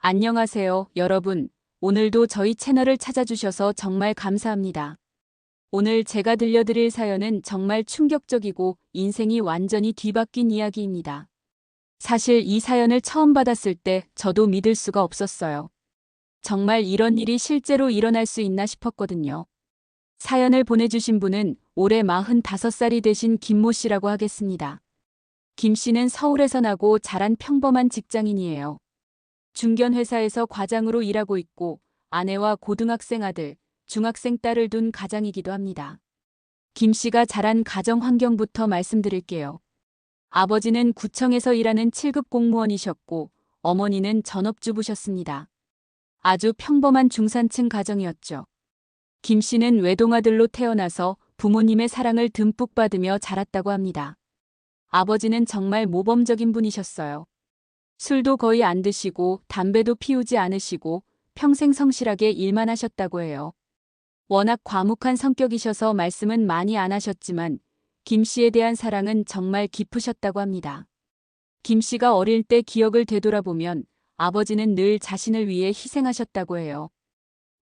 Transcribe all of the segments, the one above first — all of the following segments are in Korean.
안녕하세요, 여러분. 오늘도 저희 채널을 찾아주셔서 정말 감사합니다. 오늘 제가 들려드릴 사연은 정말 충격적이고 인생이 완전히 뒤바뀐 이야기입니다. 사실 이 사연을 처음 받았을 때 저도 믿을 수가 없었어요. 정말 이런 일이 실제로 일어날 수 있나 싶었거든요. 사연을 보내주신 분은 올해 45살이 되신 김모 씨라고 하겠습니다. 김 씨는 서울에서 나고 자란 평범한 직장인이에요. 중견 회사에서 과장으로 일하고 있고 아내와 고등학생 아들, 중학생 딸을 둔 가장이기도 합니다. 김 씨가 자란 가정 환경부터 말씀드릴게요. 아버지는 구청에서 일하는 7급 공무원이셨고 어머니는 전업주부셨습니다. 아주 평범한 중산층 가정이었죠. 김 씨는 외동아들로 태어나서 부모님의 사랑을 듬뿍 받으며 자랐다고 합니다. 아버지는 정말 모범적인 분이셨어요. 술도 거의 안 드시고 담배도 피우지 않으시고 평생 성실하게 일만 하셨다고 해요. 워낙 과묵한 성격이셔서 말씀은 많이 안 하셨지만 김 씨에 대한 사랑은 정말 깊으셨다고 합니다. 김 씨가 어릴 때 기억을 되돌아보면 아버지는 늘 자신을 위해 희생하셨다고 해요.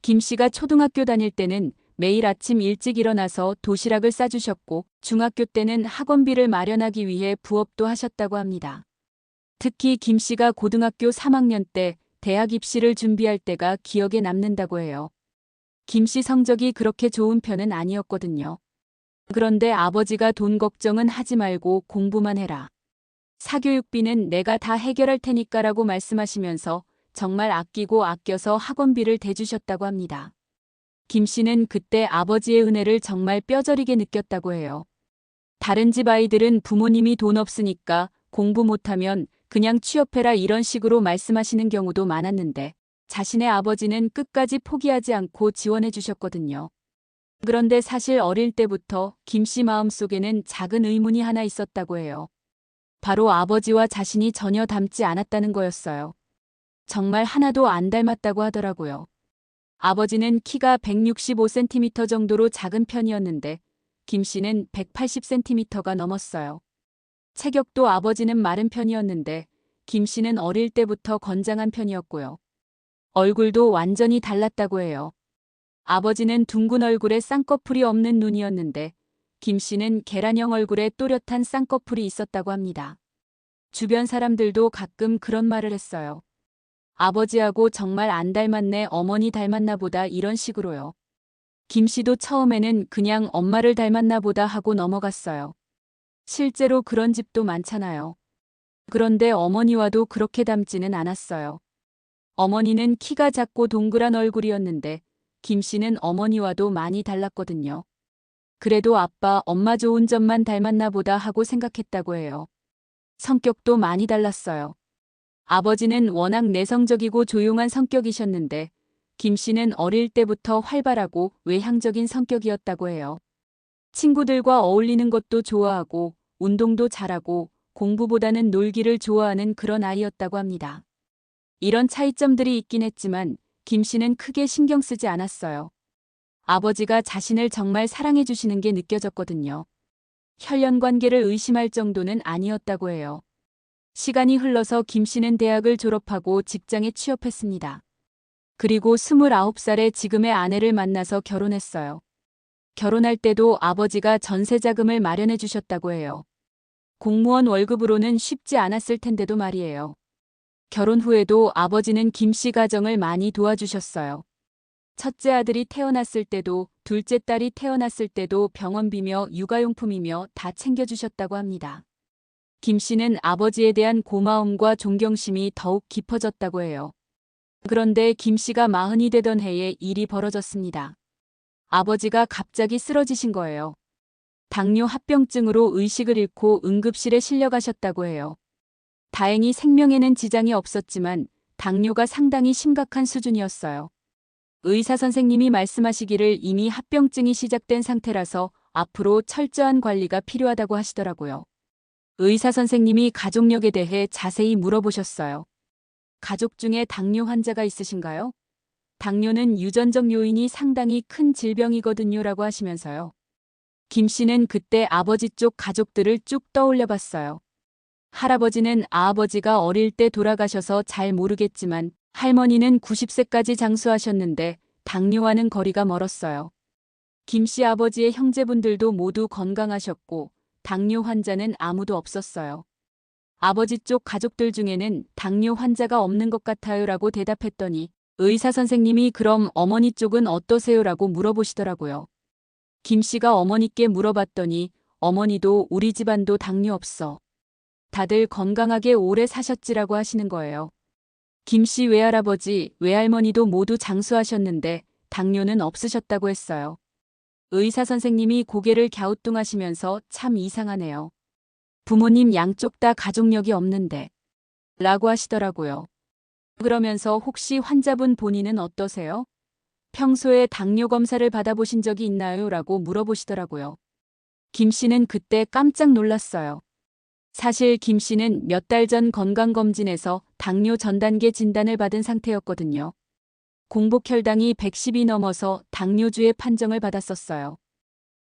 김 씨가 초등학교 다닐 때는 매일 아침 일찍 일어나서 도시락을 싸주셨고 중학교 때는 학원비를 마련하기 위해 부업도 하셨다고 합니다. 특히 김 씨가 고등학교 3학년 때 대학 입시를 준비할 때가 기억에 남는다고 해요. 김 씨 성적이 그렇게 좋은 편은 아니었거든요. 그런데 아버지가 돈 걱정은 하지 말고 공부만 해라. 사교육비는 내가 다 해결할 테니까라고 말씀하시면서 정말 아끼고 아껴서 학원비를 대주셨다고 합니다. 김 씨는 그때 아버지의 은혜를 정말 뼈저리게 느꼈다고 해요. 다른 집 아이들은 부모님이 돈 없으니까 공부 못하면 그냥 취업해라 이런 식으로 말씀하시는 경우도 많았는데 자신의 아버지는 끝까지 포기하지 않고 지원해 주셨거든요. 그런데 사실 어릴 때부터 김 씨 마음속에는 작은 의문이 하나 있었다고 해요. 바로 아버지와 자신이 전혀 닮지 않았다는 거였어요. 정말 하나도 안 닮았다고 하더라고요. 아버지는 키가 165cm 정도로 작은 편이었는데 김 씨는 180cm가 넘었어요. 체격도 아버지는 마른 편이었는데 김 씨는 어릴 때부터 건장한 편이었고요. 얼굴도 완전히 달랐다고 해요. 아버지는 둥근 얼굴에 쌍꺼풀이 없는 눈이었는데 김 씨는 계란형 얼굴에 또렷한 쌍꺼풀이 있었다고 합니다. 주변 사람들도 가끔 그런 말을 했어요. 아버지하고 정말 안 닮았네, 어머니 닮았나 보다 이런 식으로요. 김 씨도 처음에는 그냥 엄마를 닮았나 보다 하고 넘어갔어요. 실제로 그런 집도 많잖아요. 그런데 어머니와도 그렇게 닮지는 않았어요. 어머니는 키가 작고 동그란 얼굴이었는데 김 씨는 어머니와도 많이 달랐거든요. 그래도 아빠, 엄마 좋은 점만 닮았나 보다 하고 생각했다고 해요. 성격도 많이 달랐어요. 아버지는 워낙 내성적이고 조용한 성격이셨는데 김 씨는 어릴 때부터 활발하고 외향적인 성격이었다고 해요. 친구들과 어울리는 것도 좋아하고 운동도 잘하고 공부보다는 놀기를 좋아하는 그런 아이였다고 합니다. 이런 차이점들이 있긴 했지만 김 씨는 크게 신경 쓰지 않았어요. 아버지가 자신을 정말 사랑해 주시는 게 느껴졌거든요. 혈연 관계를 의심할 정도는 아니었다고 해요. 시간이 흘러서 김 씨는 대학을 졸업하고 직장에 취업했습니다. 그리고 29살에 지금의 아내를 만나서 결혼했어요. 결혼할 때도 아버지가 전세 자금을 마련해 주셨다고 해요. 공무원 월급으로는 쉽지 않았을 텐데도 말이에요. 결혼 후에도 아버지는 김 씨 가정을 많이 도와주셨어요. 첫째 아들이 태어났을 때도 둘째 딸이 태어났을 때도 병원비며 육아용품이며 다 챙겨주셨다고 합니다. 김 씨는 아버지에 대한 고마움과 존경심이 더욱 깊어졌다고 해요. 그런데 김 씨가 40이 되던 해에 일이 벌어졌습니다. 아버지가 갑자기 쓰러지신 거예요. 당뇨 합병증으로 의식을 잃고 응급실에 실려가셨다고 해요. 다행히 생명에는 지장이 없었지만 당뇨가 상당히 심각한 수준이었어요. 의사 선생님이 말씀하시기를 이미 합병증이 시작된 상태라서 앞으로 철저한 관리가 필요하다고 하시더라고요. 의사 선생님이 가족력에 대해 자세히 물어보셨어요. 가족 중에 당뇨 환자가 있으신가요? 당뇨는 유전적 요인이 상당히 큰 질병이거든요라고 하시면서요. 김 씨는 그때 아버지 쪽 가족들을 쭉 떠올려 봤어요. 할아버지는 아버지가 어릴 때 돌아가셔서 잘 모르겠지만 할머니는 90세까지 장수하셨는데 당뇨와는 거리가 멀었어요. 김 씨 아버지의 형제분들도 모두 건강하셨고 당뇨 환자는 아무도 없었어요. 아버지 쪽 가족들 중에는 당뇨 환자가 없는 것 같아요라고 대답했더니 의사 선생님이 그럼 어머니 쪽은 어떠세요라고 물어보시더라고요. 김 씨가 어머니께 물어봤더니 어머니도 우리 집안도 당뇨 없어. 다들 건강하게 오래 사셨지라고 하시는 거예요. 김 씨 외할아버지, 외할머니도 모두 장수하셨는데 당뇨는 없으셨다고 했어요. 의사 선생님이 고개를 갸우뚱하시면서 참 이상하네요. 부모님 양쪽 다 가족력이 없는데 라고 하시더라고요. 그러면서 혹시 환자분 본인은 어떠세요? 평소에 당뇨 검사를 받아보신 적이 있나요? 라고 물어보시더라고요. 김 씨는 그때 깜짝 놀랐어요. 사실 김 씨는 몇 달 전 건강검진에서 당뇨 전 단계 진단을 받은 상태였거든요. 공복 혈당이 110이 넘어서 당뇨주의 판정을 받았었어요.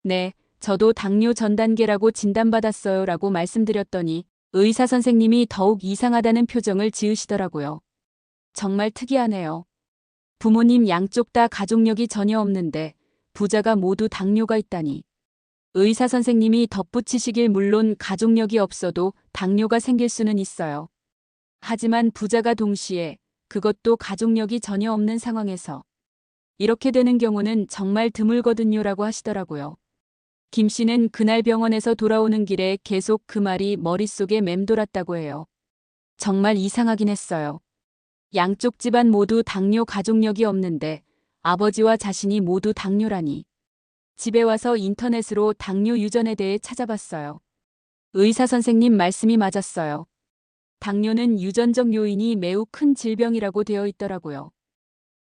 네, 저도 당뇨 전 단계라고 진단받았어요 라고 말씀드렸더니 의사 선생님이 더욱 이상하다는 표정을 지으시더라고요. 정말 특이하네요. 부모님 양쪽 다 가족력이 전혀 없는데 부자가 모두 당뇨가 있다니. 의사 선생님이 덧붙이시길 물론 가족력이 없어도 당뇨가 생길 수는 있어요. 하지만 부자가 동시에 그것도 가족력이 전혀 없는 상황에서 이렇게 되는 경우는 정말 드물거든요라고 하시더라고요. 김 씨는 그날 병원에서 돌아오는 길에 계속 그 말이 머릿속에 맴돌았다고 해요. 정말 이상하긴 했어요. 양쪽 집안 모두 당뇨 가족력이 없는데 아버지와 자신이 모두 당뇨라니. 집에 와서 인터넷으로 당뇨 유전에 대해 찾아봤어요. 의사 선생님 말씀이 맞았어요. 당뇨는 유전적 요인이 매우 큰 질병이라고 되어 있더라고요.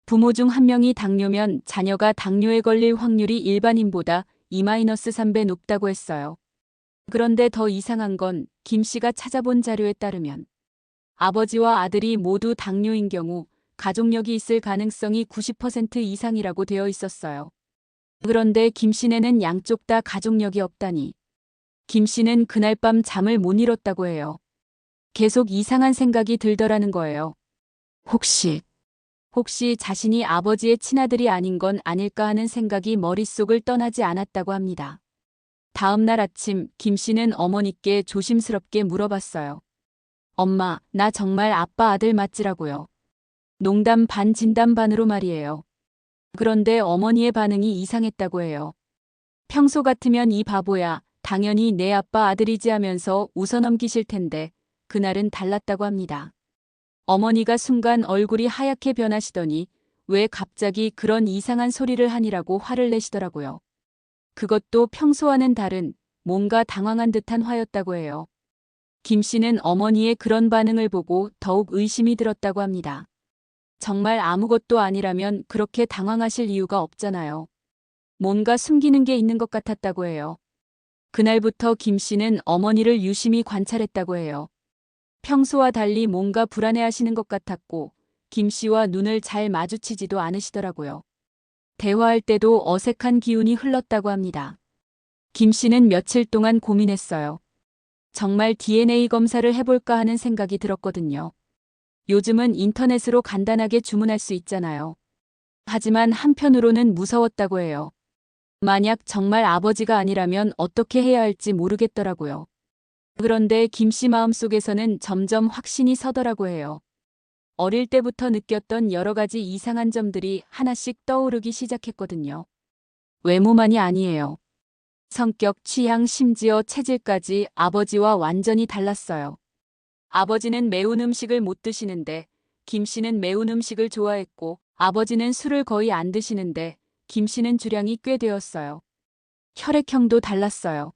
부모 중 한 명이 당뇨면 자녀가 당뇨에 걸릴 확률이 일반인보다 2-3배 높다고 했어요. 그런데 더 이상한 건 김 씨가 찾아본 자료에 따르면 아버지와 아들이 모두 당뇨인 경우 가족력이 있을 가능성이 90% 이상이라고 되어 있었어요. 그런데 김 씨네는 양쪽 다 가족력이 없다니. 김 씨는 그날 밤 잠을 못 이뤘다고 해요. 계속 이상한 생각이 들더라는 거예요. 혹시 자신이 아버지의 친아들이 아닌 건 아닐까 하는 생각이 머릿속을 떠나지 않았다고 합니다. 다음 날 아침 김 씨는 어머니께 조심스럽게 물어봤어요. 엄마, 나 정말 아빠 아들 맞지라고요. 농담 반 진담 반으로 말이에요. 그런데 어머니의 반응이 이상했다고 해요. 평소 같으면 이 바보야, 당연히 내 아빠 아들이지 하면서 웃어넘기실 텐데 그날은 달랐다고 합니다. 어머니가 순간 얼굴이 하얗게 변하시더니 왜 갑자기 그런 이상한 소리를 하니라고 화를 내시더라고요. 그것도 평소와는 다른 뭔가 당황한 듯한 화였다고 해요. 김 씨는 어머니의 그런 반응을 보고 더욱 의심이 들었다고 합니다. 정말 아무것도 아니라면 그렇게 당황하실 이유가 없잖아요. 뭔가 숨기는 게 있는 것 같았다고 해요. 그날부터 김 씨는 어머니를 유심히 관찰했다고 해요. 평소와 달리 뭔가 불안해하시는 것 같았고 김 씨와 눈을 잘 마주치지도 않으시더라고요. 대화할 때도 어색한 기운이 흘렀다고 합니다. 김 씨는 며칠 동안 고민했어요. 정말 DNA 검사를 해볼까 하는 생각이 들었거든요. 요즘은 인터넷으로 간단하게 주문할 수 있잖아요. 하지만 한편으로는 무서웠다고 해요. 만약 정말 아버지가 아니라면 어떻게 해야 할지 모르겠더라고요. 그런데 김 씨 마음속에서는 점점 확신이 서더라고 해요. 어릴 때부터 느꼈던 여러 가지 이상한 점들이 하나씩 떠오르기 시작했거든요. 외모만이 아니에요. 성격, 취향, 심지어 체질까지 아버지와 완전히 달랐어요. 아버지는 매운 음식을 못 드시는데 김 씨는 매운 음식을 좋아했고 아버지는 술을 거의 안 드시는데 김 씨는 주량이 꽤 되었어요. 혈액형도 달랐어요.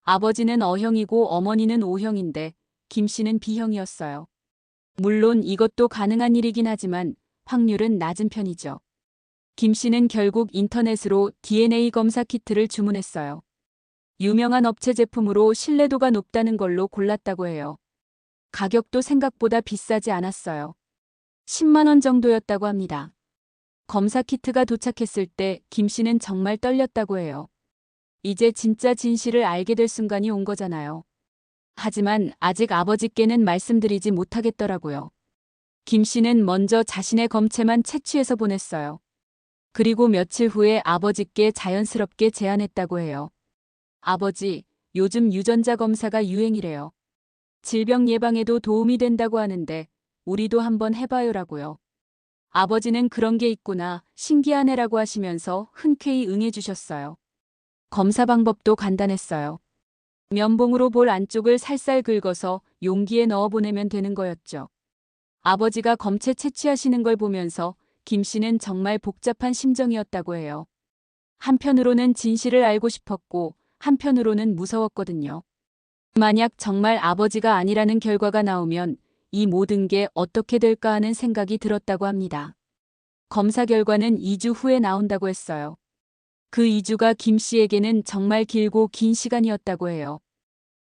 아버지는 O형이고 어머니는 O형인데 김 씨는 B형이었어요. 물론 이것도 가능한 일이긴 하지만 확률은 낮은 편이죠. 김 씨는 결국 인터넷으로 DNA 검사 키트를 주문했어요. 유명한 업체 제품으로 신뢰도가 높다는 걸로 골랐다고 해요. 가격도 생각보다 비싸지 않았어요. 10만 원 정도였다고 합니다. 검사 키트가 도착했을 때 김 씨는 정말 떨렸다고 해요. 이제 진짜 진실을 알게 될 순간이 온 거잖아요. 하지만 아직 아버지께는 말씀드리지 못하겠더라고요. 김 씨는 먼저 자신의 검체만 채취해서 보냈어요. 그리고 며칠 후에 아버지께 자연스럽게 제안했다고 해요. 아버지, 요즘 유전자 검사가 유행이래요. 질병 예방에도 도움이 된다고 하는데 우리도 한번 해봐요라고요. 아버지는 그런 게 있구나, 신기하네라고 하시면서 흔쾌히 응해주셨어요. 검사 방법도 간단했어요. 면봉으로 볼 안쪽을 살살 긁어서 용기에 넣어 보내면 되는 거였죠. 아버지가 검체 채취하시는 걸 보면서 김 씨는 정말 복잡한 심정이었다고 해요. 한편으로는 진실을 알고 싶었고 한편으로는 무서웠거든요. 만약 정말 아버지가 아니라는 결과가 나오면 이 모든 게 어떻게 될까 하는 생각이 들었다고 합니다. 검사 결과는 2주 후에 나온다고 했어요. 그 2주가 김 씨에게는 정말 길고 긴 시간이었다고 해요.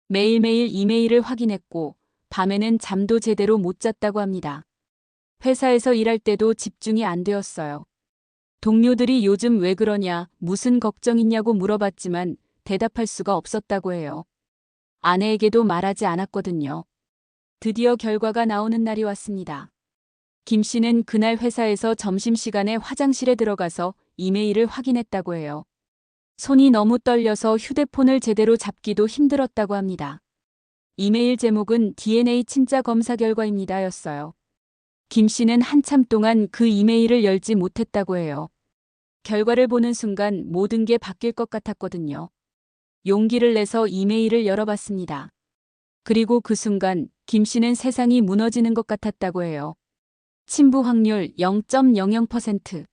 매일매일 이메일을 확인했고 밤에는 잠도 제대로 못 잤다고 합니다. 회사에서 일할 때도 집중이 안 되었어요. 동료들이 요즘 왜 그러냐, 무슨 걱정 있냐고 물어봤지만 대답할 수가 없었다고 해요. 아내에게도 말하지 않았거든요. 드디어 결과가 나오는 날이 왔습니다. 김 씨는 그날 회사에서 점심시간에 화장실에 들어가서 이메일을 확인했다고 해요. 손이 너무 떨려서 휴대폰을 제대로 잡기도 힘들었다고 합니다. 이메일 제목은 DNA 친자 검사 결과입니다 였어요. 김 씨는 한참 동안 그 이메일을 열지 못했다고 해요. 결과를 보는 순간 모든 게 바뀔 것 같았거든요. 용기를 내서 이메일을 열어봤습니다. 그리고 그 순간 김 씨는 세상이 무너지는 것 같았다고 해요. 친부 확률 0.00%,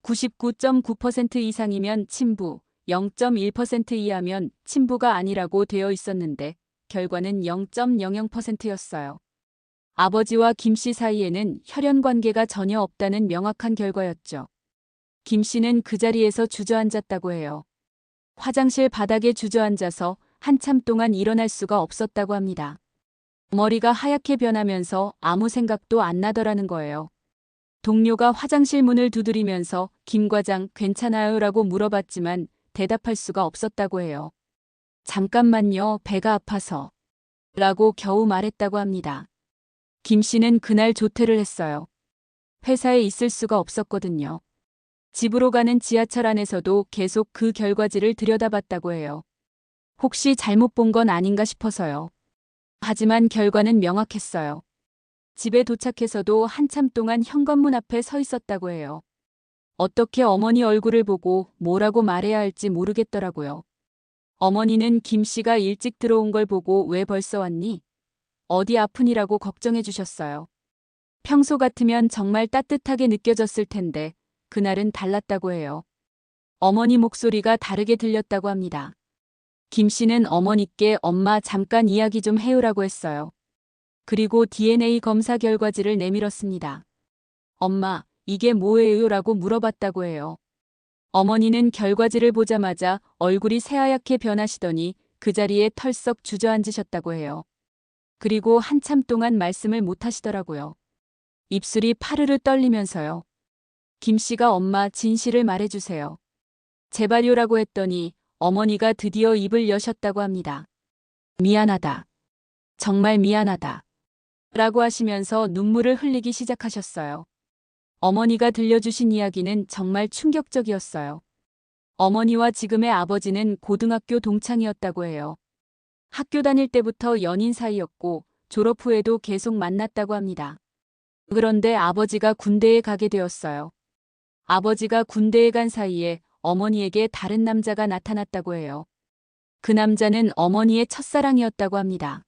99.9% 이상이면 친부, 0.1% 이하면 친부가 아니라고 되어 있었는데 결과는 0.00%였어요. 아버지와 김 씨 사이에는 혈연 관계가 전혀 없다는 명확한 결과였죠. 김 씨는 그 자리에서 주저앉았다고 해요. 화장실 바닥에 주저앉아서 한참 동안 일어날 수가 없었다고 합니다. 머리가 하얗게 변하면서 아무 생각도 안 나더라는 거예요. 동료가 화장실 문을 두드리면서 김 과장 괜찮아요? 라고 물어봤지만 대답할 수가 없었다고 해요. 잠깐만요, 배가 아파서. 라고 겨우 말했다고 합니다. 김 씨는 그날 조퇴를 했어요. 회사에 있을 수가 없었거든요. 집으로 가는 지하철 안에서도 계속 그 결과지를 들여다봤다고 해요. 혹시 잘못 본 건 아닌가 싶어서요. 하지만 결과는 명확했어요. 집에 도착해서도 한참 동안 현관문 앞에 서 있었다고 해요. 어떻게 어머니 얼굴을 보고 뭐라고 말해야 할지 모르겠더라고요. 어머니는 김 씨가 일찍 들어온 걸 보고 왜 벌써 왔니? 어디 아프니라고 걱정해 주셨어요. 평소 같으면 정말 따뜻하게 느껴졌을 텐데 그날은 달랐다고 해요. 어머니 목소리가 다르게 들렸다고 합니다. 김 씨는 어머니께 엄마 잠깐 이야기 좀 해요라고 했어요. 그리고 DNA 검사 결과지를 내밀었습니다. 엄마, 이게 뭐예요? 라고 물어봤다고 해요. 어머니는 결과지를 보자마자 얼굴이 새하얗게 변하시더니 그 자리에 털썩 주저앉으셨다고 해요. 그리고 한참 동안 말씀을 못 하시더라고요. 입술이 파르르 떨리면서요. 김 씨가 엄마 진실을 말해주세요. 제발요라고 했더니 어머니가 드디어 입을 여셨다고 합니다. 미안하다. 정말 미안하다. 라고 하시면서 눈물을 흘리기 시작하셨어요. 어머니가 들려주신 이야기는 정말 충격적이었어요. 어머니와 지금의 아버지는 고등학교 동창이었다고 해요. 학교 다닐 때부터 연인 사이였고 졸업 후에도 계속 만났다고 합니다. 그런데 아버지가 군대에 가게 되었어요. 아버지가 군대에 간 사이에 어머니에게 다른 남자가 나타났다고 해요. 그 남자는 어머니의 첫사랑이었다고 합니다.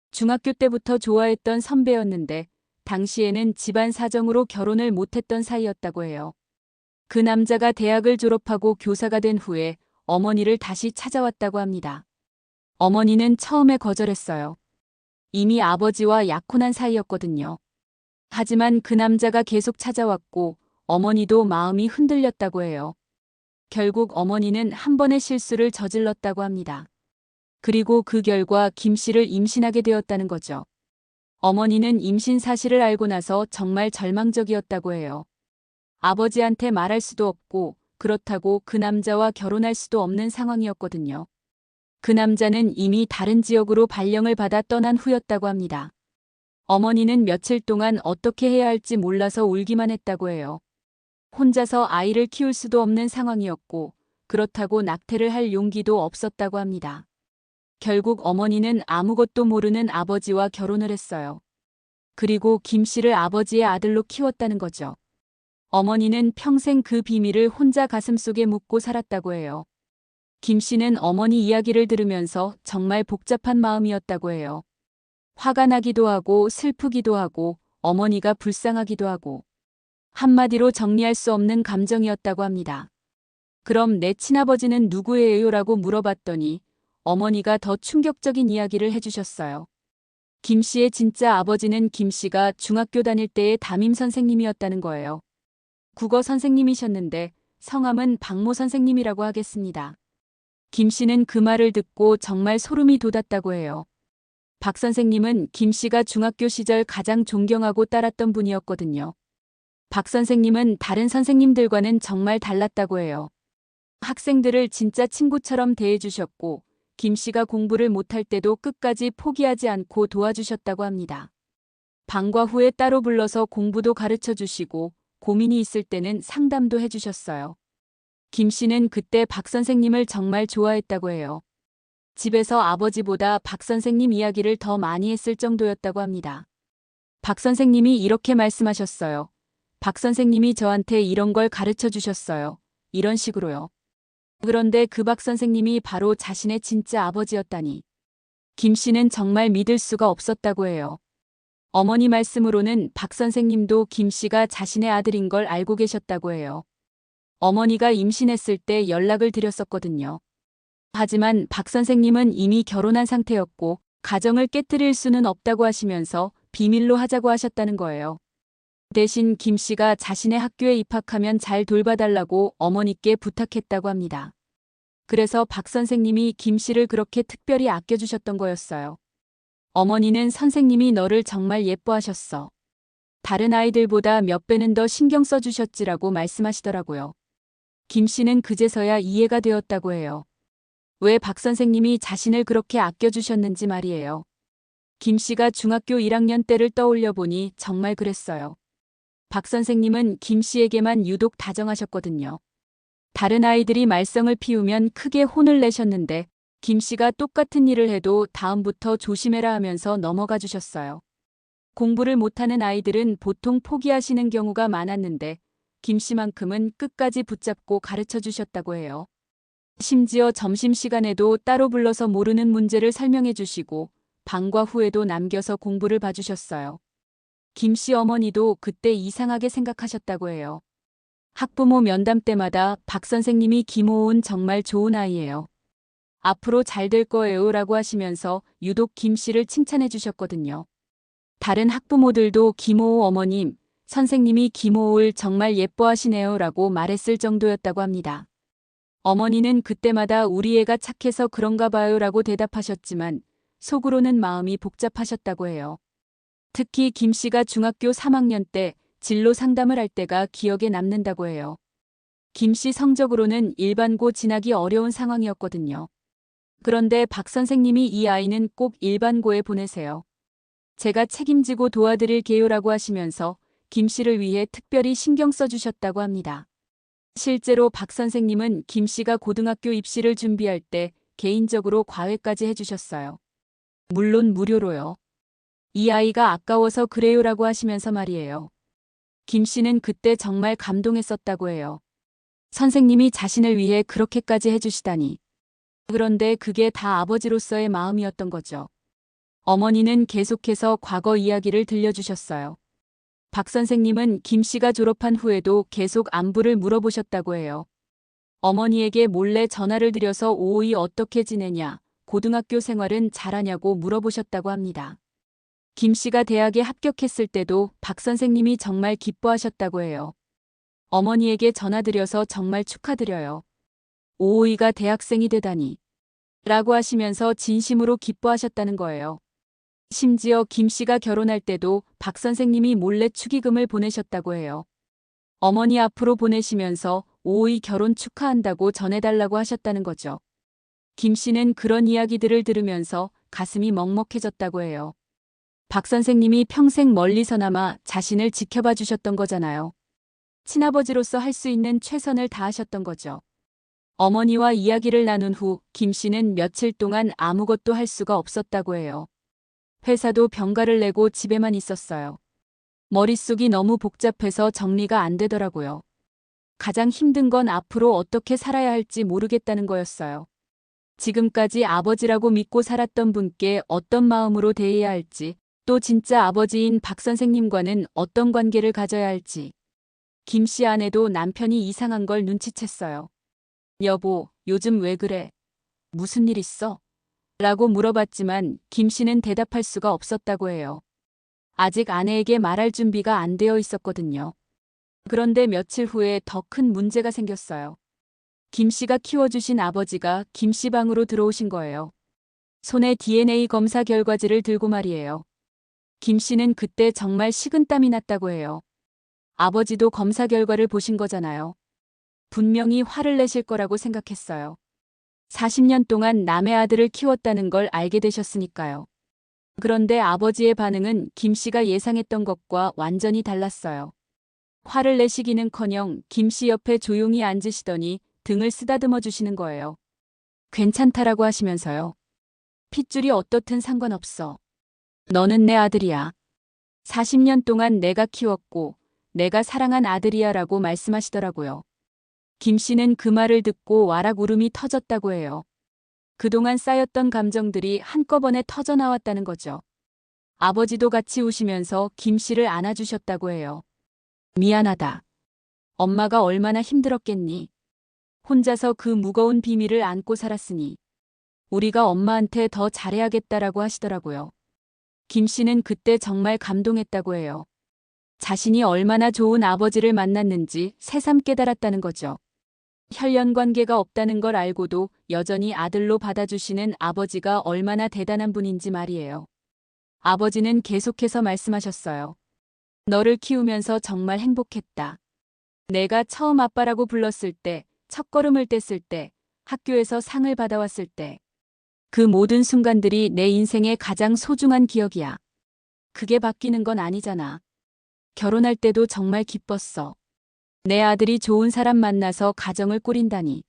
중학교 때부터 좋아했던 선배였는데 당시에는 집안 사정으로 결혼을 못했던 사이였다고 해요. 그 남자가 대학을 졸업하고 교사가 된 후에 어머니를 다시 찾아왔다고 합니다. 어머니는 처음에 거절했어요. 이미 아버지와 약혼한 사이였거든요. 하지만 그 남자가 계속 찾아왔고 어머니도 마음이 흔들렸다고 해요. 결국 어머니는 한 번의 실수를 저질렀다고 합니다. 그리고 그 결과 김 씨를 임신하게 되었다는 거죠. 어머니는 임신 사실을 알고 나서 정말 절망적이었다고 해요. 아버지한테 말할 수도 없고 그렇다고 그 남자와 결혼할 수도 없는 상황이었거든요. 그 남자는 이미 다른 지역으로 발령을 받아 떠난 후였다고 합니다. 어머니는 며칠 동안 어떻게 해야 할지 몰라서 울기만 했다고 해요. 혼자서 아이를 키울 수도 없는 상황이었고, 그렇다고 낙태를 할 용기도 없었다고 합니다. 결국 어머니는 아무것도 모르는 아버지와 결혼을 했어요. 그리고 김 씨를 아버지의 아들로 키웠다는 거죠. 어머니는 평생 그 비밀을 혼자 가슴속에 묻고 살았다고 해요. 김 씨는 어머니 이야기를 들으면서 정말 복잡한 마음이었다고 해요. 화가 나기도 하고 슬프기도 하고 어머니가 불쌍하기도 하고 한마디로 정리할 수 없는 감정이었다고 합니다. 그럼 내 친아버지는 누구예요? 라고 물어봤더니 어머니가 더 충격적인 이야기를 해주셨어요. 김 씨의 진짜 아버지는 김 씨가 중학교 다닐 때의 담임 선생님이었다는 거예요. 국어 선생님이셨는데 성함은 박모 선생님이라고 하겠습니다. 김 씨는 그 말을 듣고 정말 소름이 돋았다고 해요. 박 선생님은 김 씨가 중학교 시절 가장 존경하고 따랐던 분이었거든요. 박 선생님은 다른 선생님들과는 정말 달랐다고 해요. 학생들을 진짜 친구처럼 대해주셨고, 김 씨가 공부를 못할 때도 끝까지 포기하지 않고 도와주셨다고 합니다. 방과 후에 따로 불러서 공부도 가르쳐 주시고, 고민이 있을 때는 상담도 해주셨어요. 김 씨는 그때 박 선생님을 정말 좋아했다고 해요. 집에서 아버지보다 박 선생님 이야기를 더 많이 했을 정도였다고 합니다. 박 선생님이 이렇게 말씀하셨어요. 박 선생님이 저한테 이런 걸 가르쳐 주셨어요. 이런 식으로요. 그런데 그 박 선생님이 바로 자신의 진짜 아버지였다니. 김 씨는 정말 믿을 수가 없었다고 해요. 어머니 말씀으로는 박 선생님도 김 씨가 자신의 아들인 걸 알고 계셨다고 해요. 어머니가 임신했을 때 연락을 드렸었거든요. 하지만 박 선생님은 이미 결혼한 상태였고 가정을 깨뜨릴 수는 없다고 하시면서 비밀로 하자고 하셨다는 거예요. 대신 김 씨가 자신의 학교에 입학하면 잘 돌봐달라고 어머니께 부탁했다고 합니다. 그래서 박 선생님이 김 씨를 그렇게 특별히 아껴주셨던 거였어요. 어머니는 선생님이 너를 정말 예뻐하셨어. 다른 아이들보다 몇 배는 더 신경 써주셨지라고 말씀하시더라고요. 김 씨는 그제서야 이해가 되었다고 해요. 왜 박 선생님이 자신을 그렇게 아껴주셨는지 말이에요. 김 씨가 중학교 1학년 때를 떠올려 보니 정말 그랬어요. 박 선생님은 김 씨에게만 유독 다정하셨거든요. 다른 아이들이 말썽을 피우면 크게 혼을 내셨는데 김 씨가 똑같은 일을 해도 다음부터 조심해라 하면서 넘어가 주셨어요. 공부를 못하는 아이들은 보통 포기하시는 경우가 많았는데 김 씨만큼은 끝까지 붙잡고 가르쳐 주셨다고 해요. 심지어 점심시간에도 따로 불러서 모르는 문제를 설명해 주시고 방과 후에도 남겨서 공부를 봐주셨어요. 김 씨 어머니도 그때 이상하게 생각하셨다고 해요. 학부모 면담 때마다 박 선생님이 김호은 정말 좋은 아이예요. 앞으로 잘 될 거예요 라고 하시면서 유독 김 씨를 칭찬해 주셨거든요. 다른 학부모들도 김호우 어머님, 선생님이 김호우를 정말 예뻐하시네요 라고 말했을 정도였다고 합니다. 어머니는 그때마다 우리 애가 착해서 그런가 봐요 라고 대답하셨지만 속으로는 마음이 복잡하셨다고 해요. 특히 김 씨가 중학교 3학년 때 진로 상담을 할 때가 기억에 남는다고 해요. 김 씨 성적으로는 일반고 진학이 어려운 상황이었거든요. 그런데 박 선생님이 이 아이는 꼭 일반고에 보내세요. 제가 책임지고 도와드릴게요라고 하시면서 김 씨를 위해 특별히 신경 써주셨다고 합니다. 실제로 박 선생님은 김 씨가 고등학교 입시를 준비할 때 개인적으로 과외까지 해주셨어요. 물론 무료로요. 이 아이가 아까워서 그래요라고 하시면서 말이에요. 김 씨는 그때 정말 감동했었다고 해요. 선생님이 자신을 위해 그렇게까지 해주시다니. 그런데 그게 다 아버지로서의 마음이었던 거죠. 어머니는 계속해서 과거 이야기를 들려주셨어요. 박 선생님은 김 씨가 졸업한 후에도 계속 안부를 물어보셨다고 해요. 어머니에게 몰래 전화를 드려서 오오이 어떻게 지내냐, 고등학교 생활은 잘하냐고 물어보셨다고 합니다. 김 씨가 대학에 합격했을 때도 박 선생님이 정말 기뻐하셨다고 해요. 어머니에게 전화드려서 정말 축하드려요. 오오이가 대학생이 되다니. 라고 하시면서 진심으로 기뻐하셨다는 거예요. 심지어 김 씨가 결혼할 때도 박 선생님이 몰래 축의금을 보내셨다고 해요. 어머니 앞으로 보내시면서 오오이 결혼 축하한다고 전해달라고 하셨다는 거죠. 김 씨는 그런 이야기들을 들으면서 가슴이 먹먹해졌다고 해요. 박 선생님이 평생 멀리서나마 자신을 지켜봐 주셨던 거잖아요. 친아버지로서 할 수 있는 최선을 다하셨던 거죠. 어머니와 이야기를 나눈 후 김 씨는 며칠 동안 아무것도 할 수가 없었다고 해요. 회사도 병가를 내고 집에만 있었어요. 머릿속이 너무 복잡해서 정리가 안 되더라고요. 가장 힘든 건 앞으로 어떻게 살아야 할지 모르겠다는 거였어요. 지금까지 아버지라고 믿고 살았던 분께 어떤 마음으로 대해야 할지, 또 진짜 아버지인 박 선생님과는 어떤 관계를 가져야 할지. 김 씨 아내도 남편이 이상한 걸 눈치챘어요. 여보, 요즘 왜 그래? 무슨 일 있어? 라고 물어봤지만 김 씨는 대답할 수가 없었다고 해요. 아직 아내에게 말할 준비가 안 되어 있었거든요. 그런데 며칠 후에 더 큰 문제가 생겼어요. 김 씨가 키워주신 아버지가 김 씨 방으로 들어오신 거예요. 손에 DNA 검사 결과지를 들고 말이에요. 김 씨는 그때 정말 식은땀이 났다고 해요. 아버지도 검사 결과를 보신 거잖아요. 분명히 화를 내실 거라고 생각했어요. 40년 동안 남의 아들을 키웠다는 걸 알게 되셨으니까요. 그런데 아버지의 반응은 김 씨가 예상했던 것과 완전히 달랐어요. 화를 내시기는커녕 김 씨 옆에 조용히 앉으시더니 등을 쓰다듬어 주시는 거예요. 괜찮다라고 하시면서요. 핏줄이 어떻든 상관없어. 너는 내 아들이야. 40년 동안 내가 키웠고 내가 사랑한 아들이야 라고 말씀하시더라고요. 김 씨는 그 말을 듣고 와락 울음이 터졌다고 해요. 그동안 쌓였던 감정들이 한꺼번에 터져나왔다는 거죠. 아버지도 같이 우시면서 김 씨를 안아주셨다고 해요. 미안하다. 엄마가 얼마나 힘들었겠니? 혼자서 그 무거운 비밀을 안고 살았으니 우리가 엄마한테 더 잘해야겠다라고 하시더라고요. 김 씨는 그때 정말 감동했다고 해요. 자신이 얼마나 좋은 아버지를 만났는지 새삼 깨달았다는 거죠. 혈연 관계가 없다는 걸 알고도 여전히 아들로 받아주시는 아버지가 얼마나 대단한 분인지 말이에요. 아버지는 계속해서 말씀하셨어요. 너를 키우면서 정말 행복했다. 내가 처음 아빠라고 불렀을 때, 첫걸음을 뗐을 때, 학교에서 상을 받아왔을 때, 그 모든 순간들이 내 인생의 가장 소중한 기억이야. 그게 바뀌는 건 아니잖아. 결혼할 때도 정말 기뻤어. 내 아들이 좋은 사람 만나서 가정을 꾸린다니.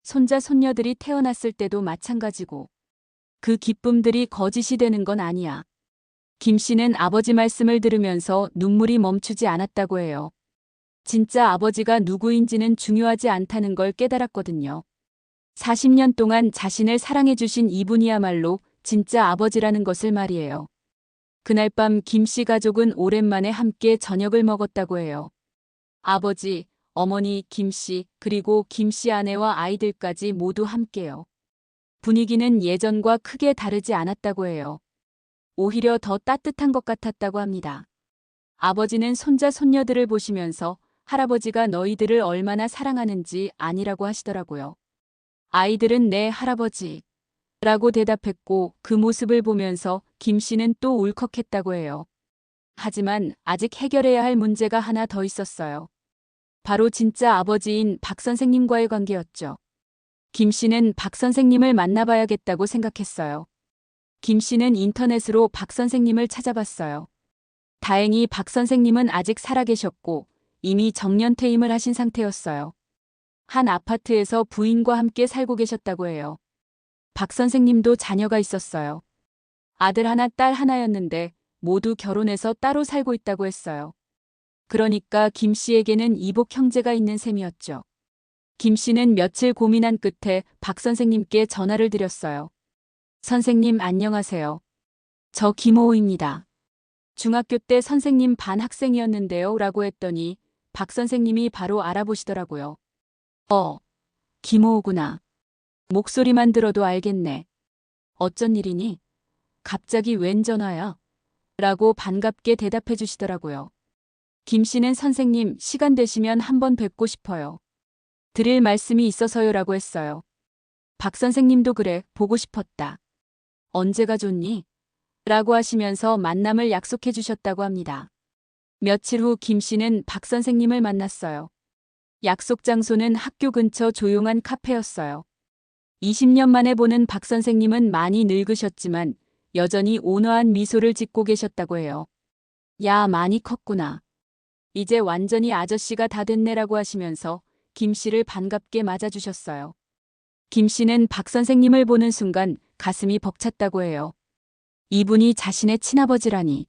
손자 손녀들이 태어났을 때도 마찬가지고. 그 기쁨들이 거짓이 되는 건 아니야. 김 씨는 아버지 말씀을 들으면서 눈물이 멈추지 않았다고 해요. 진짜 아버지가 누구인지는 중요하지 않다는 걸 깨달았거든요. 40년 동안 자신을 사랑해주신 이분이야말로 진짜 아버지라는 것을 말이에요. 그날 밤 김 씨 가족은 오랜만에 함께 저녁을 먹었다고 해요. 아버지, 어머니, 김 씨, 그리고 김 씨 아내와 아이들까지 모두 함께요. 분위기는 예전과 크게 다르지 않았다고 해요. 오히려 더 따뜻한 것 같았다고 합니다. 아버지는 손자 손녀들을 보시면서 할아버지가 너희들을 얼마나 사랑하는지 아니라고 하시더라고요. 아이들은 네 할아버지 라고 대답했고 그 모습을 보면서 김 씨는 또 울컥했다고 해요. 하지만 아직 해결해야 할 문제가 하나 더 있었어요. 바로 진짜 아버지인 박 선생님과의 관계였죠. 김 씨는 박 선생님을 만나봐야겠다고 생각했어요. 김 씨는 인터넷으로 박 선생님을 찾아봤어요. 다행히 박 선생님은 아직 살아계셨고 이미 정년퇴임을 하신 상태였어요. 한 아파트에서 부인과 함께 살고 계셨다고 해요. 박 선생님도 자녀가 있었어요. 아들 하나, 딸 하나였는데 모두 결혼해서 따로 살고 있다고 했어요. 그러니까 김 씨에게는 이복 형제가 있는 셈이었죠. 김 씨는 며칠 고민한 끝에 박 선생님께 전화를 드렸어요. 선생님 안녕하세요. 저 김호우입니다. 중학교 때 선생님 반 학생이었는데요 라고 했더니 박 선생님이 바로 알아보시더라고요. 김호우구나. 목소리만 들어도 알겠네. 어쩐 일이니? 갑자기 웬 전화야? 라고 반갑게 대답해 주시더라고요. 김 씨는 선생님 시간 되시면 한번 뵙고 싶어요. 드릴 말씀이 있어서요 라고 했어요. 박 선생님도 그래 보고 싶었다. 언제가 좋니? 라고 하시면서 만남을 약속해 주셨다고 합니다. 며칠 후 김 씨는 박 선생님을 만났어요. 약속 장소는 학교 근처 조용한 카페였어요. 20년 만에 보는 박 선생님은 많이 늙으셨지만 여전히 온화한 미소를 짓고 계셨다고 해요. 야, 많이 컸구나. 이제 완전히 아저씨가 다 됐네라고 하시면서 김 씨를 반갑게 맞아주셨어요. 김 씨는 박 선생님을 보는 순간 가슴이 벅찼다고 해요. 이분이 자신의 친아버지라니.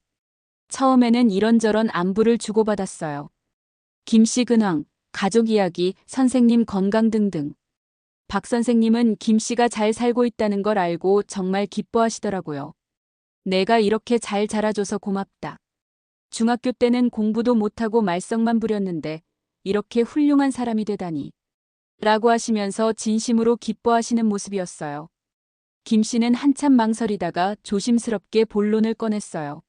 처음에는 이런저런 안부를 주고받았어요. 김 씨 근황, 가족 이야기, 선생님 건강 등등. 박 선생님은 김 씨가 잘 살고 있다는 걸 알고 정말 기뻐하시더라고요. 내가 이렇게 잘 자라줘서 고맙다. 중학교 때는 공부도 못하고 말썽만 부렸는데 이렇게 훌륭한 사람이 되다니. 라고 하시면서 진심으로 기뻐하시는 모습이었어요. 김 씨는 한참 망설이다가 조심스럽게 본론을 꺼냈어요.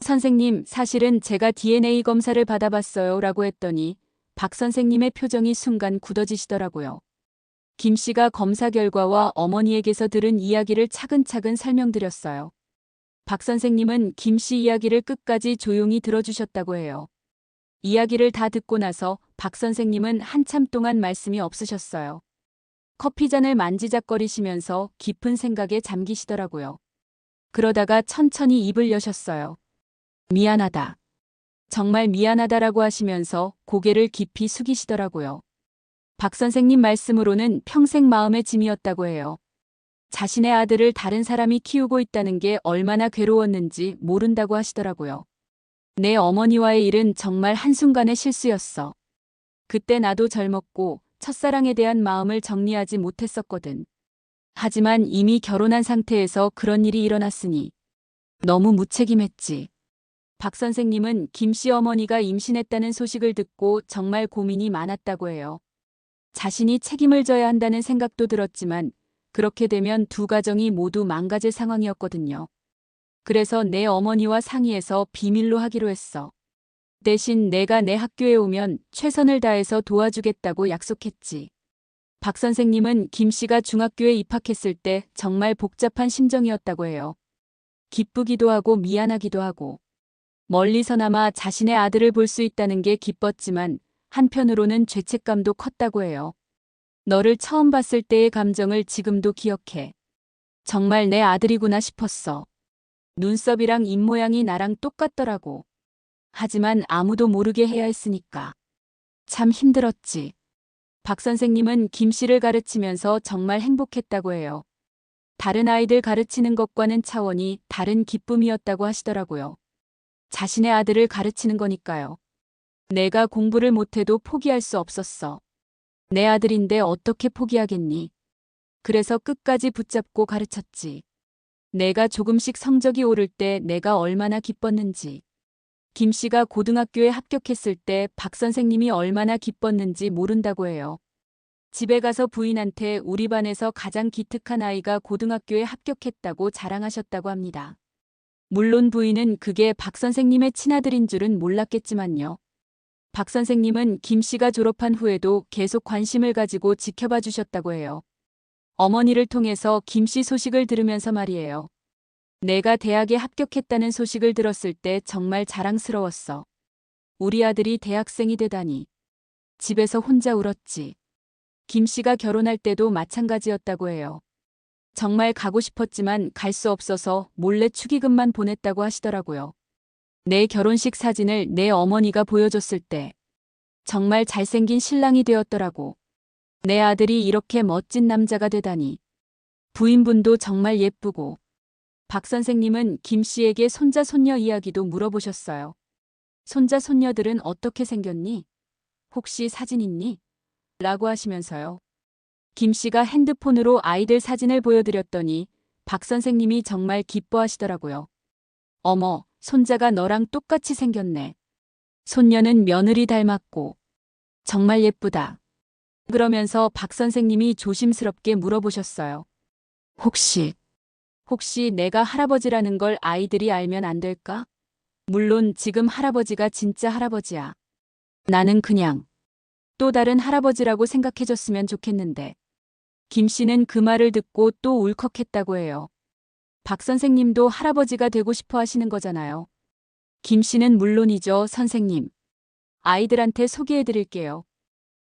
선생님, 사실은 제가 DNA 검사를 받아봤어요. 라고 했더니 박 선생님의 표정이 순간 굳어지시더라고요. 김 씨가 검사 결과와 어머니에게서 들은 이야기를 차근차근 설명드렸어요. 박 선생님은 김 씨 이야기를 끝까지 조용히 들어주셨다고 해요. 이야기를 다 듣고 나서 박 선생님은 한참 동안 말씀이 없으셨어요. 커피잔을 만지작거리시면서 깊은 생각에 잠기시더라고요. 그러다가 천천히 입을 여셨어요. 미안하다. 정말 미안하다라고 하시면서 고개를 깊이 숙이시더라고요. 박 선생님 말씀으로는 평생 마음의 짐이었다고 해요. 자신의 아들을 다른 사람이 키우고 있다는 게 얼마나 괴로웠는지 모른다고 하시더라고요. 내 어머니와의 일은 정말 한순간의 실수였어. 그때 나도 젊었고 첫사랑에 대한 마음을 정리하지 못했었거든. 하지만 이미 결혼한 상태에서 그런 일이 일어났으니 너무 무책임했지. 박 선생님은 김 씨 어머니가 임신했다는 소식을 듣고 정말 고민이 많았다고 해요. 자신이 책임을 져야 한다는 생각도 들었지만 그렇게 되면 두 가정이 모두 망가질 상황이었거든요. 그래서 내 어머니와 상의해서 비밀로 하기로 했어. 대신 내가 내 학교에 오면 최선을 다해서 도와주겠다고 약속했지. 박 선생님은 김 씨가 중학교에 입학했을 때 정말 복잡한 심정이었다고 해요. 기쁘기도 하고 미안하기도 하고. 멀리서나마 자신의 아들을 볼 수 있다는 게 기뻤지만 한편으로는 죄책감도 컸다고 해요. 너를 처음 봤을 때의 감정을 지금도 기억해. 정말 내 아들이구나 싶었어. 눈썹이랑 입모양이 나랑 똑같더라고. 하지만 아무도 모르게 해야 했으니까. 참 힘들었지. 박 선생님은 김 씨를 가르치면서 정말 행복했다고 해요. 다른 아이들 가르치는 것과는 차원이 다른 기쁨이었다고 하시더라고요. 자신의 아들을 가르치는 거니까요. 내가 공부를 못해도 포기할 수 없었어. 내 아들인데 어떻게 포기하겠니? 그래서 끝까지 붙잡고 가르쳤지. 내가 조금씩 성적이 오를 때 내가 얼마나 기뻤는지. 김 씨가 고등학교에 합격했을 때 박 선생님이 얼마나 기뻤는지 모른다고 해요. 집에 가서 부인한테 우리 반에서 가장 기특한 아이가 고등학교에 합격했다고 자랑하셨다고 합니다. 물론 부인은 그게 박 선생님의 친아들인 줄은 몰랐겠지만요. 박 선생님은 김 씨가 졸업한 후에도 계속 관심을 가지고 지켜봐 주셨다고 해요. 어머니를 통해서 김 씨 소식을 들으면서 말이에요. 내가 대학에 합격했다는 소식을 들었을 때 정말 자랑스러웠어. 우리 아들이 대학생이 되다니. 집에서 혼자 울었지. 김 씨가 결혼할 때도 마찬가지였다고 해요. 정말 가고 싶었지만 갈 수 없어서 몰래 축의금만 보냈다고 하시더라고요. 내 결혼식 사진을 내 어머니가 보여줬을 때 정말 잘생긴 신랑이 되었더라고. 내 아들이 이렇게 멋진 남자가 되다니. 부인분도 정말 예쁘고. 박 선생님은 김 씨에게 손자 손녀 이야기도 물어보셨어요. 손자 손녀들은 어떻게 생겼니? 혹시 사진 있니? 라고 하시면서요. 김 씨가 핸드폰으로 아이들 사진을 보여드렸더니 박 선생님이 정말 기뻐하시더라고요. 어머, 손자가 너랑 똑같이 생겼네. 손녀는 며느리 닮았고. 정말 예쁘다. 그러면서 박 선생님이 조심스럽게 물어보셨어요. 혹시 내가 할아버지라는 걸 아이들이 알면 안 될까? 물론 지금 할아버지가 진짜 할아버지야. 나는 그냥 또 다른 할아버지라고 생각해줬으면 좋겠는데. 김 씨는 그 말을 듣고 또 울컥했다고 해요. 박 선생님도 할아버지가 되고 싶어 하시는 거잖아요. 김 씨는 물론이죠, 선생님. 아이들한테 소개해드릴게요.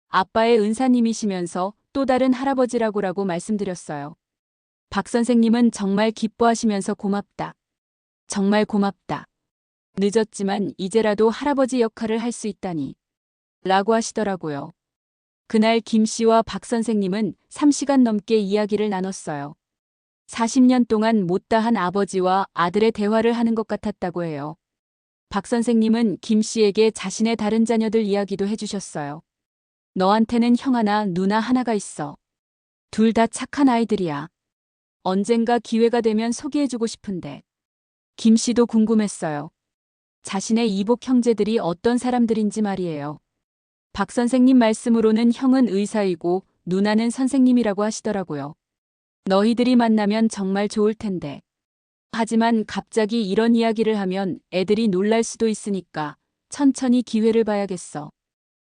아빠의 은사님이시면서 또 다른 할아버지라고라고 말씀드렸어요. 박 선생님은 정말 기뻐하시면서 고맙다. 정말 고맙다. 늦었지만 이제라도 할아버지 역할을 할 수 있다니. 라고 하시더라고요. 그날 김 씨와 박 선생님은 3시간 넘게 이야기를 나눴어요. 40년 동안 못다한 아버지와 아들의 대화를 하는 것 같았다고 해요. 박 선생님은 김 씨에게 자신의 다른 자녀들 이야기도 해주셨어요. 너한테는 형 하나, 누나 하나가 있어. 둘 다 착한 아이들이야. 언젠가 기회가 되면 소개해주고 싶은데. 김 씨도 궁금했어요. 자신의 이복 형제들이 어떤 사람들인지 말이에요. 박 선생님 말씀으로는 형은 의사이고 누나는 선생님이라고 하시더라고요. 너희들이 만나면 정말 좋을 텐데. 하지만 갑자기 이런 이야기를 하면 애들이 놀랄 수도 있으니까 천천히 기회를 봐야겠어.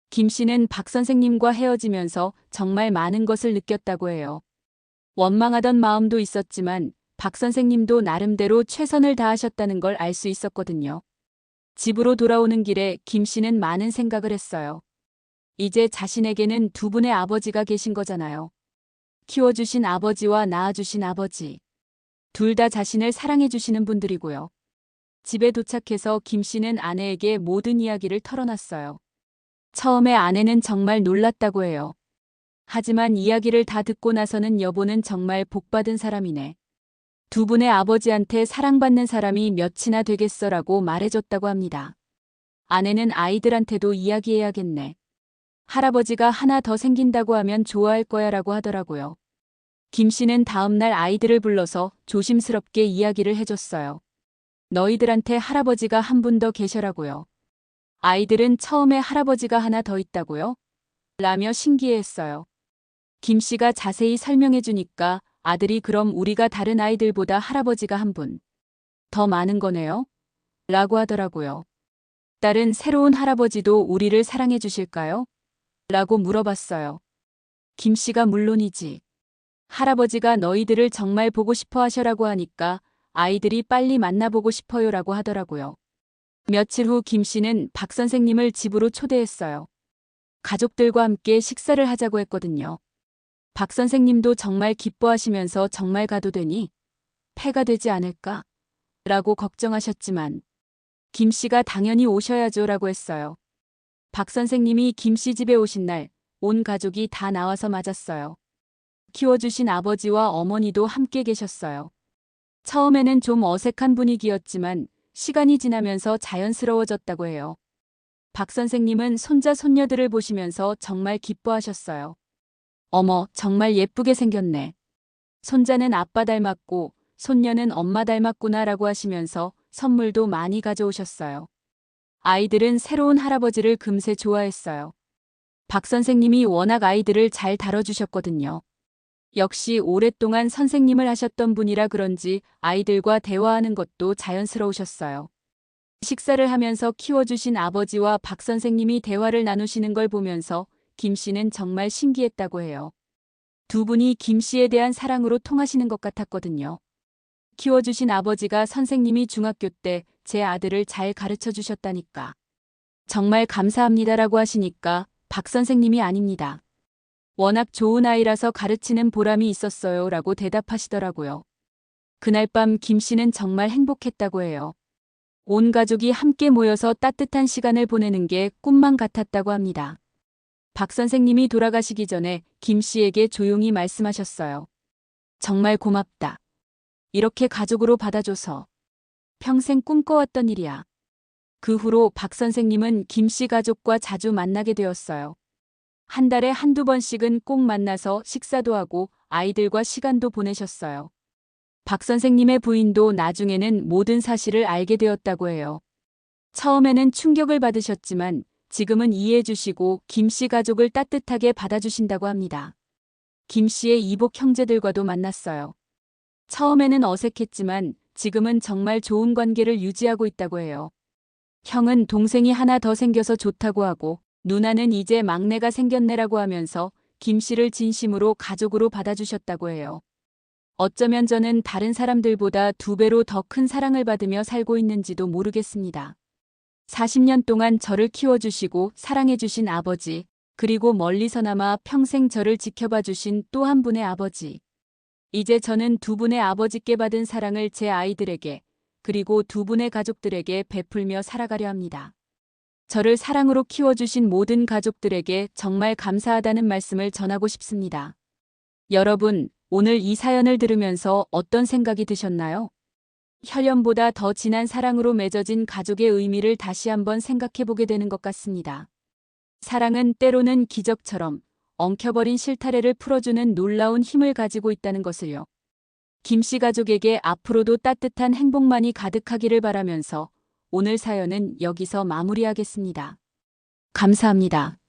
김 씨는 박 선생님과 헤어지면서 정말 많은 것을 느꼈다고 해요. 원망하던 마음도 있었지만 박 선생님도 나름대로 최선을 다하셨다는 걸 알 수 있었거든요. 집으로 돌아오는 길에 김 씨는 많은 생각을 했어요. 이제 자신에게는 두 분의 아버지가 계신 거잖아요. 키워주신 아버지와 낳아주신 아버지. 둘 다 자신을 사랑해주시는 분들이고요. 집에 도착해서 김 씨는 아내에게 모든 이야기를 털어놨어요. 처음에 아내는 정말 놀랐다고 해요. 하지만 이야기를 다 듣고 나서는 여보는 정말 복받은 사람이네. 두 분의 아버지한테 사랑받는 사람이 몇이나 되겠어라고 말해줬다고 합니다. 아내는 아이들한테도 이야기해야겠네. 할아버지가 하나 더 생긴다고 하면 좋아할 거야라고 하더라고요. 김 씨는 다음날 아이들을 불러서 조심스럽게 이야기를 해줬어요. 너희들한테 할아버지가 한 분 더 계셔라고요. 아이들은 처음에 할아버지가 하나 더 있다고요? 라며 신기해했어요. 김 씨가 자세히 설명해 주니까 아들이 그럼 우리가 다른 아이들보다 할아버지가 한 분 더 많은 거네요? 라고 하더라고요. 딸은 새로운 할아버지도 우리를 사랑해 주실까요? 라고 물어봤어요. 김 씨가 물론이지. 할아버지가 너희들을 정말 보고 싶어 하셔라고 하니까 아이들이 빨리 만나보고 싶어요라고 하더라고요. 며칠 후 김 씨는 박 선생님을 집으로 초대했어요. 가족들과 함께 식사를 하자고 했거든요. 박 선생님도 정말 기뻐하시면서 정말 가도 되니? 폐가 되지 않을까? 라고 걱정하셨지만 김 씨가 당연히 오셔야죠 라고 했어요. 박 선생님이 김 씨 집에 오신 날 온 가족이 다 나와서 맞았어요. 키워주신 아버지와 어머니도 함께 계셨어요. 처음에는 좀 어색한 분위기였지만 시간이 지나면서 자연스러워졌다고 해요. 박 선생님은 손자 손녀들을 보시면서 정말 기뻐하셨어요. 어머, 정말 예쁘게 생겼네. 손자는 아빠 닮았고 손녀는 엄마 닮았구나라고 하시면서 선물도 많이 가져오셨어요. 아이들은 새로운 할아버지를 금세 좋아했어요. 박 선생님이 워낙 아이들을 잘 다뤄주셨거든요. 역시 오랫동안 선생님을 하셨던 분이라 그런지 아이들과 대화하는 것도 자연스러우셨어요. 식사를 하면서 키워주신 아버지와 박 선생님이 대화를 나누시는 걸 보면서 김 씨는 정말 신기했다고 해요. 두 분이 김 씨에 대한 사랑으로 통하시는 것 같았거든요. 키워주신 아버지가 선생님이 중학교 때 제 아들을 잘 가르쳐 주셨다니까. 정말 감사합니다라고 하시니까 박 선생님이 아닙니다. 워낙 좋은 아이라서 가르치는 보람이 있었어요 라고 대답하시더라고요. 그날 밤 김 씨는 정말 행복했다고 해요. 온 가족이 함께 모여서 따뜻한 시간을 보내는 게 꿈만 같았다고 합니다. 박 선생님이 돌아가시기 전에 김 씨에게 조용히 말씀하셨어요. 정말 고맙다. 이렇게 가족으로 받아줘서. 평생 꿈꿔왔던 일이야. 그 후로 박 선생님은 김 씨 가족과 자주 만나게 되었어요. 한 달에 한두 번씩은 꼭 만나서 식사도 하고 아이들과 시간도 보내셨어요. 박 선생님의 부인도 나중에는 모든 사실을 알게 되었다고 해요. 처음에는 충격을 받으셨지만 지금은 이해해 주시고 김 씨 가족을 따뜻하게 받아주신다고 합니다. 김 씨의 이복 형제들과도 만났어요. 처음에는 어색했지만 지금은 정말 좋은 관계를 유지하고 있다고 해요. 형은 동생이 하나 더 생겨서 좋다고 하고 누나는 이제 막내가 생겼네라고 하면서 김 씨를 진심으로 가족으로 받아주셨다고 해요. 어쩌면 저는 다른 사람들보다 2배로 더 큰 사랑을 받으며 살고 있는지도 모르겠습니다. 40년 동안 저를 키워주시고 사랑해주신 아버지, 그리고 멀리서나마 평생 저를 지켜봐 주신 또 한 분의 아버지. 이제 저는 두 분의 아버지께 받은 사랑을 제 아이들에게 그리고 두 분의 가족들에게 베풀며 살아가려 합니다. 저를 사랑으로 키워주신 모든 가족들에게 정말 감사하다는 말씀을 전하고 싶습니다. 여러분, 오늘 이 사연을 들으면서 어떤 생각이 드셨나요? 혈연보다 더 진한 사랑으로 맺어진 가족의 의미를 다시 한번 생각해 보게 되는 것 같습니다. 사랑은 때로는 기적처럼 엉켜버린 실타래를 풀어주는 놀라운 힘을 가지고 있다는 것을요. 김씨 가족에게 앞으로도 따뜻한 행복만이 가득하기를 바라면서 오늘 사연은 여기서 마무리하겠습니다. 감사합니다.